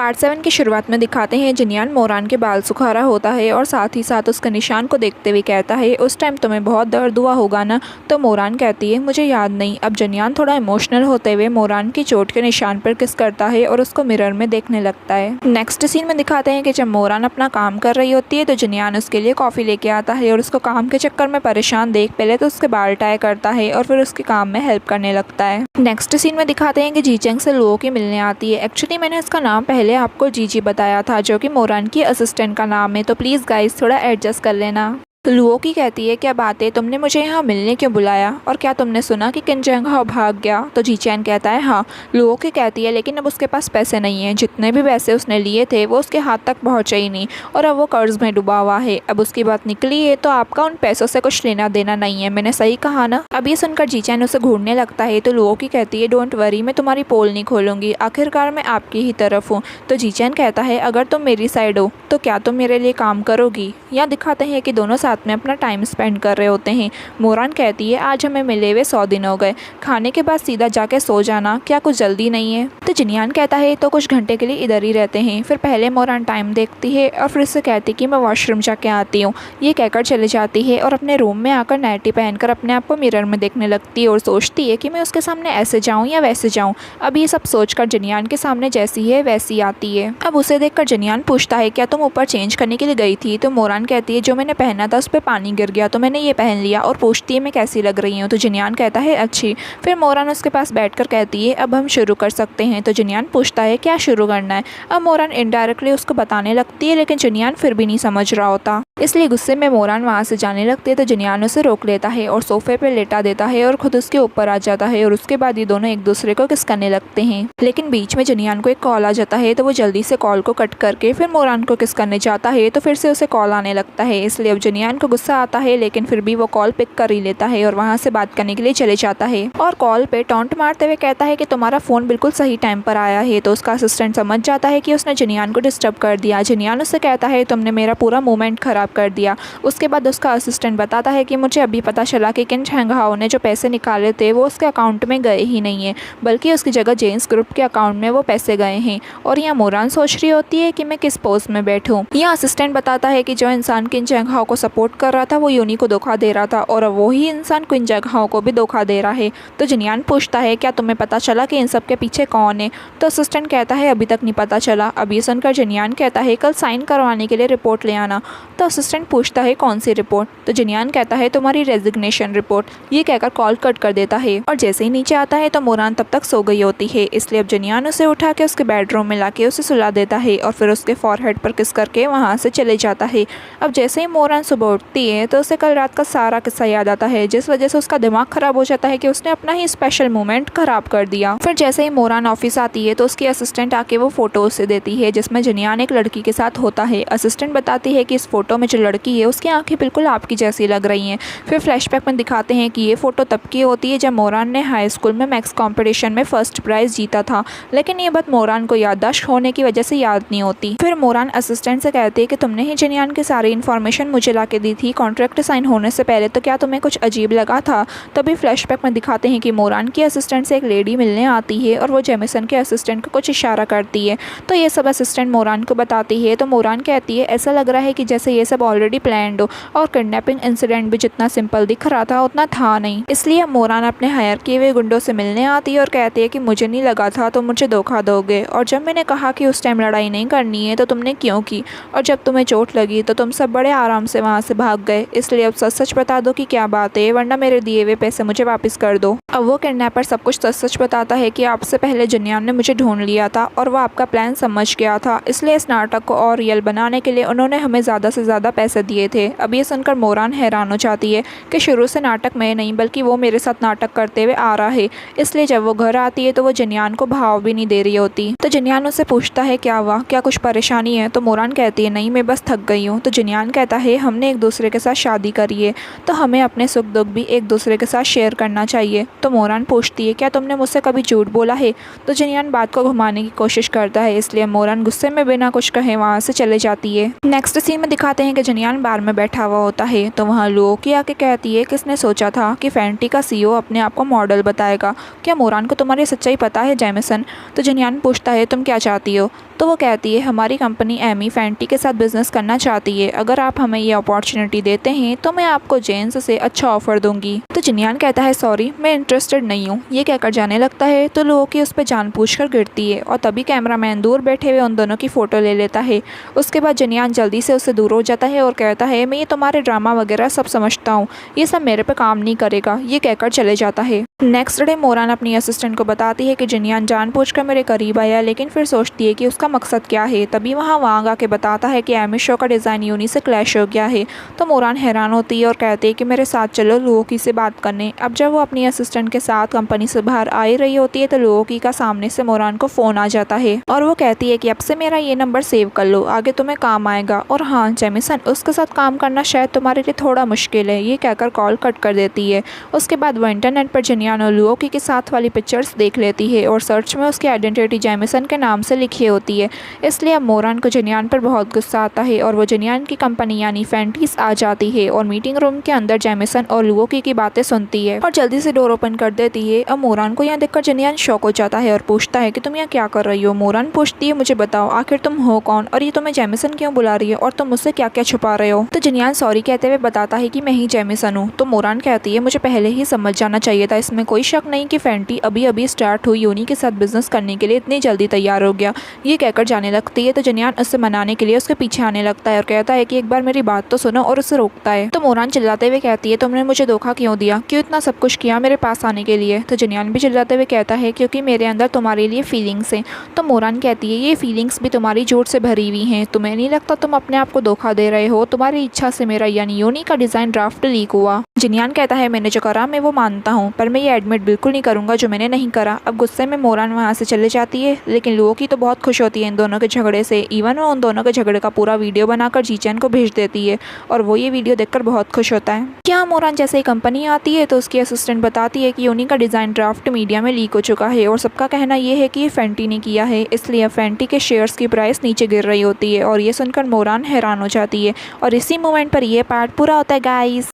Part 7 की शुरुआत में दिखाते हैं जिनियान मोरान के बाल सुखा रहा होता है और साथ ही साथ उसका निशान को देखते हुए कहता है, उस टाइम तुम्हें बहुत दर्द हुआ होगा ना। तो मोरान कहती है, मुझे याद नहीं। अब जिनियान थोड़ा इमोशनल होते हुए मोरान की चोट के निशान पर किस करता है और उसको मिरर में देखने लगता है। नेक्स्ट सीन में दिखाते हैं कि जब मोरान अपना काम कर रही होती है तो जिनियान उसके लिए कॉफ़ी लेके आता है और उसको काम के चक्कर में परेशान देख पहले तो उसके बाल टाई करता है और फिर उसके काम में हेल्प करने लगता है। नेक्स्ट सीन में दिखाते हैं कि जीचेंग से लुओ की मिलने आती है। एक्चुअली मैंने इसका नाम पहले आपको जीजी बताया था जो कि मोरान की असिस्टेंट का नाम है, तो प्लीज़ गाइस थोड़ा एडजस्ट कर लेना। लुओ की कहती है, क्या बात है, तुमने मुझे यहाँ मिलने क्यों बुलाया और क्या तुमने सुना कि किन जंगहाओ भाग गया। तो जीचैन कहता है हाँ। लुओ की कहती है, लेकिन अब उसके पास पैसे नहीं हैं, जितने भी पैसे उसने लिए थे वो उसके हाथ तक पहुँचे ही नहीं और अब वो कर्ज में डूबा हुआ है। अब उसकी बात निकली है तो आपका उन पैसों से कुछ लेना देना नहीं है, मैंने सही कहा ना। अब ये सुनकर जीचैन उसे घूरने लगता है तो लुओ की कहती है, डोंट वरी, मैं तुम्हारी पोल नहीं खोलूँगी, आखिरकार मैं आपकी ही तरफ हूँ। तो जीचैन कहता है, अगर तुम मेरी साइड हो तो क्या तुम मेरे लिए काम करोगी। यहाँ दिखाते हैं कि दोनों साथ में अपना टाइम स्पेंड कर रहे होते हैं। मोरान कहती है, आज हमें मिले हुए 100 दिन हो गए, खाने के बाद सीधा जाके सो जाना, क्या कुछ जल्दी नहीं है। तो जिनियान कहता है, तो कुछ घंटे के लिए इधर ही रहते हैं। फिर पहले मोरान टाइम देखती है और फिर उससे कहती है कि मैं वॉशरूम जाके आती हूँ। ये कहकर चली जाती है और अपने रूम में आकर नाइटी पहनकर अपने आप को मिरर में देखने लगती है और सोचती है कि मैं उसके सामने ऐसे जाऊँ या वैसे जाऊँ। अब ये सब सोचकर जिनियान के सामने जैसी है वैसी आती है। अब उसे देखकर जिनियान पूछता है, क्या तुम ऊपर चेंज करने के लिए गई थी। तो मोरान कहती है, जो मैंने पहना था उस पर पानी गिर गया तो मैंने ये पहन लिया, और पूछती है मैं कैसी लग रही हूँ। तो जिनियान कहता है, अच्छी। फिर मोरान उसके पास बैठकर कहती है, अब हम शुरू कर सकते हैं। तो जिनियान पूछता है, क्या शुरू करना है। अब मोरान इनडायरेक्टली उसको बताने लगती है लेकिन जिनियान फिर भी नहीं समझ रहा होता, इसलिए गुस्से में मोरान वहाँ से जाने लगती है। तो जिनियान उसे रोक लेता है और सोफे पर लेटा देता है और खुद उसके ऊपर आ जाता है और उसके बाद ये दोनों एक दूसरे को किस करने लगते हैं। लेकिन बीच में जिनियान को एक कॉल आ जाता है तो वो जल्दी से कॉल को कट करके फिर मोरान को किस करने जाता है तो फिर से उसे कॉल आने लगता है। इसलिए अब जिनियान को गुस्सा आता है लेकिन फिर भी वो कॉल पिक कर ही लेता है और वहाँ से बात करने के लिए चले जाता है और कॉल पे टॉन्ट मारते हुए कहता है कि तुम्हारा फ़ोन बिल्कुल सही टाइम पर आया है। तो उसका असिस्टेंट समझ जाता है कि उसने जिनियान को डिस्टर्ब कर दिया। जिनियान उससे कहता है, तुमने मेरा पूरा मूवमेंट ख़राब कर दिया। उसके बाद उसका असिस्टेंट बताता है कि मुझे अभी पता चला कि किन झंगहाओं ने जो पैसे निकाले थे वो उसके अकाउंट में गए ही नहीं है, बल्कि उसकी जगह जेन्स ग्रुप के अकाउंट में वो पैसे गए हैं। और यहाँ मोरान सोच रही होती है कि मैं किस पोस्ट में बैठूं। यहाँ असिस्टेंट बताता है कि जो इंसान किन जंगहाओं को सपोर्ट कर रहा था वो यूनी को धोखा दे रहा था और अब वही इंसान किन जंगहाओं को भी धोखा दे रहा है। तो जिनियान पूछता है, क्या तुम्हें पता चला कि इन सब के पीछे कौन है। तो असिस्टेंट कहता है, अभी तक नहीं पता चला। अब ये सुनकर जिनियान कहता है, कल साइन करवाने के लिए रिपोर्ट ले आना। तो असिस्टेंट पूछता है, कौन सी रिपोर्ट। तो जिनियान कहता है, तुम्हारी रेजिग्नेशन रिपोर्ट। ये कहकर कॉल कट कर देता है और जैसे ही नीचे आता है तो मोरान तब तक सो गई होती है, इसलिए अब जिनियान उसे उठा के उसके बेडरूम में लाके उसे सुला देता है और फिर उसके फॉरहेड पर किस करके वहाँ से चले जाता है। अब जैसे ही मोरान सुबह उठती है तो उसे कल रात का सारा किस्सा याद आता है, जिस वजह से उसका दिमाग खराब हो जाता है कि उसने अपना ही स्पेशल मोमेंट खराब कर दिया। फिर जैसे ही मोरान ऑफिस आती है तो उसकी असिस्टेंट आके वो फोटो उसे देती है जिसमें जिनियान एक लड़की के साथ होता है। असिस्टेंट बताती है कि इस फोटो में जो लड़की है उसकी आंखें बिल्कुल आपकी जैसी लग रही हैं। फिर फ्लैशबैक में दिखाते हैं कि ये फोटो तब की होती है जब मोरान ने हाई स्कूल में मैथ्स कॉम्पिटिशन में फर्स्ट प्राइज़ जीता था, लेकिन ये बात मोरान को याददाश्त होने की वजह से याद नहीं होती। फिर मोरान असिस्टेंट से कहती है कि तुमने ही जिनियान की सारी इन्फॉर्मेशन मुझे ला के दी थी कॉन्ट्रैक्ट साइन होने से पहले, तो क्या तुम्हें कुछ अजीब लगा था। तभी फ्लैशबैक में दिखाते हैं कि मोरान की असिस्टेंट से एक लेडी मिलने आती है और वो जेमिसन के असिस्टेंट को कुछ इशारा करती है। तो ये सब असिस्टेंट मोरान को बताती है। तो मोरान कहती है, ऐसा लग रहा है कि जैसे ये सब ऑलरेडी प्लान्ड हो और किडनैपिंग इंसिडेंट भी जितना सिंपल दिख रहा था उतना था नहीं। इसलिए मोरान अपने हायर किए हुए गुंडों से मिलने आती है और कहती है कि मुझे नहीं लगा था तो मुझे धोखा दोगे, और जब मैंने कहा कि उस टाइम लड़ाई नहीं करनी है तो तुमने क्यों की, और जब तुम्हें चोट लगी तो तुम सब बड़े आराम से वहाँ से भाग गए। इसलिए अब सच सच बता दो कि क्या बात है, वरना मेरे दिए हुए पैसे मुझे वापस कर दो। अब वो किडनैपर सब कुछ सच सच बताता है कि आपसे पहले जिनियान ने मुझे ढूंढ लिया था और वो आपका प्लान समझ गया था, इसलिए इस नाटक को और रियल बनाने के लिए उन्होंने हमें ज़्यादा से ज़्यादा पैसे दिए थे। अब ये सुनकर मोरान हैरान हो जाती है कि शुरू से नाटक मैं नहीं बल्कि वो मेरे साथ नाटक करते हुए आ रहा है। इसलिए जब वो घर आती है तो वो जिनियान को भाव भी नहीं दे रही होती। तो जिनियान उससे पूछता है, क्या हुआ, क्या कुछ परेशानी है। तो मोरान कहती है, नहीं, मैं बस थक गई हूँ। तो जिनियान कहता है, हमने एक दूसरे के साथ शादी करी है तो हमें अपने सुख दुख भी एक दूसरे के साथ शेयर करना चाहिए। तो मोरान पूछती है, क्या तुमने मुझसे कभी झूठ बोला है। तो जिनियान बात को घुमाने की कोशिश करता है, इसलिए मोरान गुस्से में बिना कुछ कहे वहाँ से चले जाती है। नेक्स्ट सीन में दिखाते हैं कि जिनियान बार में बैठा हुआ होता है तो वहाँ लुओ की आके कहती है, किसने सोचा था कि फैंटी का सीईओ अपने आप को मॉडल बताएगा। क्या मोरान को तुम्हारी सच्चाई पता है जेमिसन। तो जिनियान पूछता है, तुम क्या चाहती हो। तो वो कहती है हमारी कंपनी एमी फैंटी के साथ बिजनेस करना चाहती है, अगर आप हमें ये अपॉर्चुनिटी देते हैं तो मैं आपको जेन्स से अच्छा ऑफर दूंगी। तो जिनियान कहता है सॉरी मैं इंटरेस्टेड नहीं हूँ। ये कहकर जाने लगता है तो लोगों की उस पर जानबूझकर गिरती है और तभी कैमरामैन दूर बैठे हुए उन दोनों की फ़ोटो ले लेता है। उसके बाद जिनियान जल्दी से उससे दूर हो जाता है और कहता है मैं ये तुम्हारे ड्रामा वगैरह सब समझता हूँ, ये सब मेरे पे काम नहीं करेगा। ये कहकर चले जाता है। नेक्स्ट डे मोरान अपनी असिस्टेंट को बताती है कि जिनियान जानबूझकर मेरे करीब आया, लेकिन फिर सोचती है कि उसका मकसद क्या है। तभी वहाँ वांग आके बताता है कि एमी शो का डिज़ाइन यूनी से क्लैश हो गया है। तो मोरान हैरान होती है और कहती है कि मेरे साथ चलो लुओकी से बात करने। अब जब वो अपनी असिस्टेंट के साथ कंपनी से बाहर आ ही रही होती है तो लुओकी का सामने से मोरान को फ़ोन आ जाता है और वो कहती है कि अब से मेरा ये नंबर सेव कर लो, आगे तुम्हें काम आएगा। और हाँ जेमिसन, उसके साथ काम करना शायद तुम्हारे लिए थोड़ा मुश्किल है। ये कहकर कॉल कट कर देती है। उसके बाद वो इंटरनेट पर जिनियान और लुओकी के साथ वाली पिक्चर्स देख लेती है और सर्च में उसकी आइडेंटिटी जेमिसन के नाम से लिखी होती है। इसलिए अब मोरान को जिनियान पर बहुत गुस्सा आता है और वो जिनियान की कंपनी यानी फैंटीज आ जाती है और मीटिंग रूम के अंदर जेमिसन और लुओकी की बातें सुनती है और जल्दी से डोर ओपन कर देती है। अब मोरान को यहाँ देखकर जिनियान शॉक हो जाता है और पूछता है कि तुम यहाँ क्या कर रही हो। मोरान पूछती है मुझे बताओ आखिर तुम हो कौन और ये तुम्हें जेमिसन क्यों बुला रही है और तुम मुझसे क्या क्या छुपा रहे हो। तो जिनियान सॉरी कहते हुए बताता है कि मैं ही जेमिसन हूँ। तो मोरान कहती है मुझे पहले ही समझ जाना चाहिए था, इसमें कोई शक नहीं कि फैंटी अभी अभी स्टार्ट हुई यूनी के साथ बिजनेस करने के लिए इतनी जल्दी तैयार हो गया। ये कहकर जाने लगती है तो जिनियान उससे मनाने के लिए उसके पीछे आने लगता है और कहता है कि एक बार मेरी बात तो सुनो और उसे रोकता है। तो मोरान चिल्लाते हुए कहती है तुमने मुझे धोखा क्यों दिया, क्यों इतना सब कुछ किया मेरे पास आने के लिए। तो जिनियान भी चिल्लाते हुए कहता है क्योंकि मेरे अंदर तुम्हारे लिए फीलिंग्स हैं। तो मोरान कहती है ये फीलिंग्स भी तुम्हारी झूठ से भरी हुई हैं, तुम्हें नहीं लगता तुम अपने आप को धोखा दे रहे हो, तुम्हारी इच्छा से मेरा यानी यूनी का डिज़ाइन ड्राफ्ट लीक हुआ। जिनियान कहता है मैंने जो करा मैं वो मानता हूँ, पर मैं ये एडमिट बिल्कुल नहीं करूँगा जो मैंने नहीं करा। अब गुस्से में मोरान वहाँ से चले जाती है, लेकिन लुओकी तो बहुत खुश होती है इन दोनों के झगड़े से। इवन वो उन दोनों के झगड़े का पूरा वीडियो बनाकर जीचैन को भेज देती है और वो ये वीडियो देखकर बहुत खुश होता है। क्या मोरान जैसे ही कंपनी आती है तो उसकी असिस्टेंट बताती है कि यूनी का डिज़ाइन ड्राफ्ट मीडिया में लीक हो चुका है और सबका कहना ये है कि ये फैंटी ने किया है, इसलिए फैंटी के शेयर्स की प्राइस नीचे गिर रही होती है और ये सुनकर मोरान हैरान हो जाती है। और इसी मोमेंट पर यह पार्ट पूरा होता है गाइस।